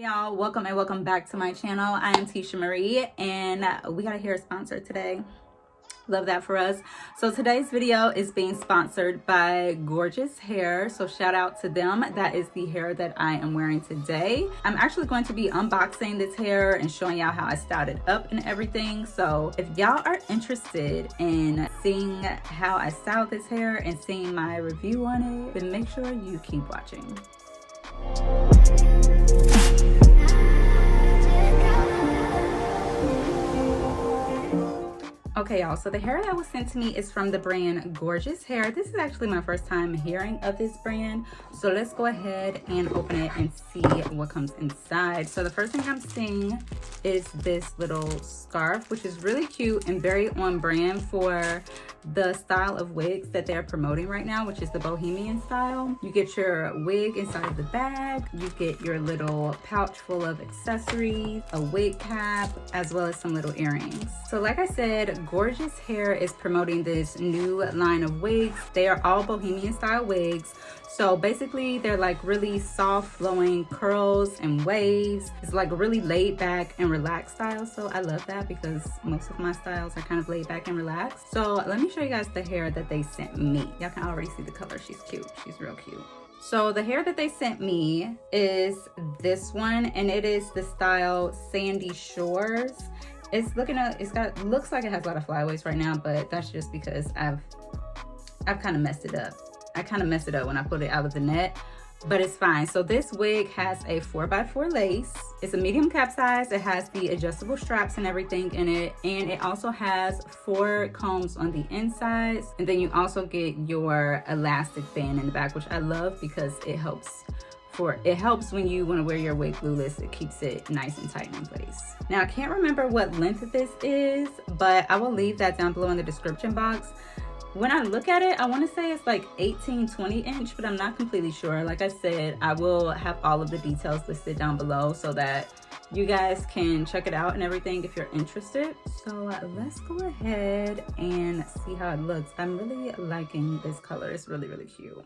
y'all, welcome and welcome back to my channel. I am Tisha Marie and we got a hair sponsor today. Love that for us. So today's video is being sponsored by Gorgius Hair, so shout out to them. That is the hair that I am wearing today. I'm actually going to be unboxing this hair and showing y'all how I styled it up and everything. So if y'all are interested in seeing how I styled this hair and seeing my review on it, then make sure you keep watching. Okay, y'all, so the hair that was sent to me is from the brand Gorgius Hair. This is actually my first time hearing of this brand. So let's go ahead and open it and see what comes inside. So the first thing I'm seeing is this little scarf, which is really cute and very on brand for the style of wigs that they're promoting right now, which is the Bohemian style. You get your wig inside of the bag, you get your little pouch full of accessories, a wig cap, as well as some little earrings. So like I said, Gorgius Hair is promoting this new line of wigs. They are all Bohemian style wigs. So basically they're like really soft flowing curls and waves. It's like a really laid back and relaxed style. So I love that because most of my styles are kind of laid back and relaxed. So let me show you guys the hair that they sent me. Y'all can already see the color. She's cute. She's real cute. So the hair that they sent me is this one, and it is the style Sandy Shores. It's looks like it has a lot of flyaways right now, but that's just because I've kind of messed it up. I kind of messed it up when I put it out of the net, but it's fine. So this wig has a 4x4 lace. It's a medium cap size. It has the adjustable straps and everything in it, and it also has 4 combs on the insides, and then you also get your elastic band in the back, which I love because it helps when you want to wear your wig glueless. It keeps it nice and tight in place. Now I can't remember what length this is, but I will leave that down below in the description box. When I look at it, I want to say it's like 18-20 inch, but I'm not completely sure. Like I said, I will have all of the details listed down below so that you guys can check it out and everything if you're interested. So let's go ahead and see how it looks. I'm really liking this color. It's really, really cute.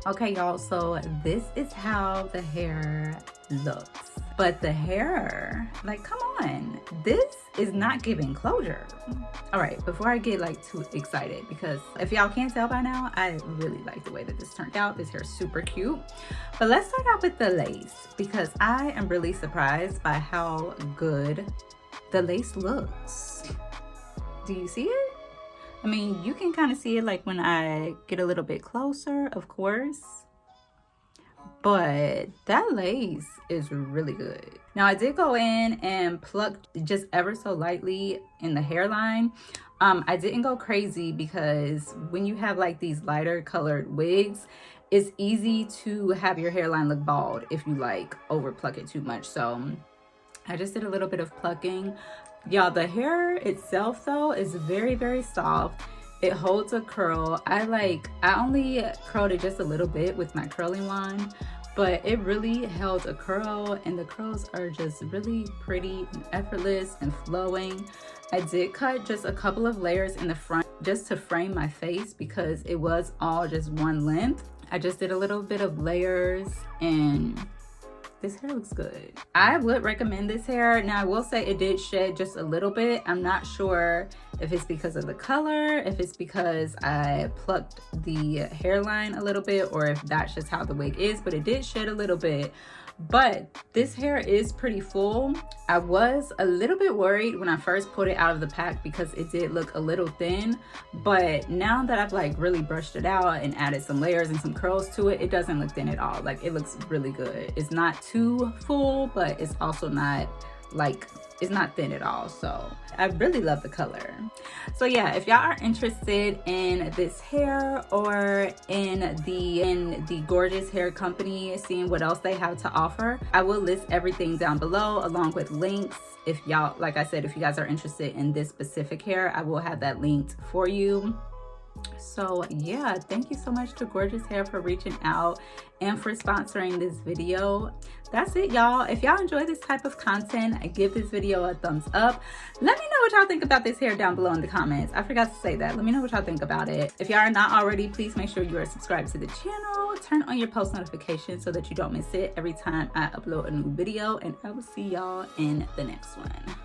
Okay, y'all, so this is how the hair looks. But the hair, like, come on, this is not giving closure. All right, before I get like too excited, because if y'all can't tell by now, I really like the way that this turned out. This hair is super cute. But let's start out with the lace, because I am really surprised by how good the lace looks. Do you see it? I mean, you can kind of see it like when I get a little bit closer, of course. But that lace is really good. Now, I did go in and pluck just ever so lightly in the hairline. I didn't go crazy because when you have like these lighter colored wigs, it's easy to have your hairline look bald if you like over pluck it too much. So I just did a little bit of plucking. Y'all, the hair itself though is very, very soft. It holds a curl. I only curled it just a little bit with my curling wand, but it really held a curl, and the curls are just really pretty and effortless and flowing. I did cut just a couple of layers in the front just to frame my face because it was all just one length. I just did a little bit of layers, and this hair looks good. I would recommend this hair. Now, I will say it did shed just a little bit. I'm not sure if it's because of the color, if it's because I plucked the hairline a little bit, or if that's just how the wig is, but it did shed a little bit. But this hair is pretty full. I was a little bit worried when I first pulled it out of the pack because it did look a little thin, but now that I've like really brushed it out and added some layers and some curls to it, it doesn't look thin at all. Like, it looks really good. It's not too full, but it's also not like, it's not thin at all. So I really love the color. So yeah, if y'all are interested in this hair or in the Gorgius Hair Company, seeing what else they have to offer, I will list everything down below along with links. If y'all, like I said, if you guys are interested in this specific hair, I will have that linked for you. So yeah, thank you so much to Gorgius Hair for reaching out and for sponsoring this video. That's it, y'all. If y'all enjoy this type of content, give this video a thumbs up. Let me know what y'all think about this hair down below in the comments. I forgot to say that. Let me know what y'all think about it. If y'all are not already, please make sure you are subscribed to the channel. Turn on your post notifications so that you don't miss it every time I upload a new video, and I will see y'all in the next one.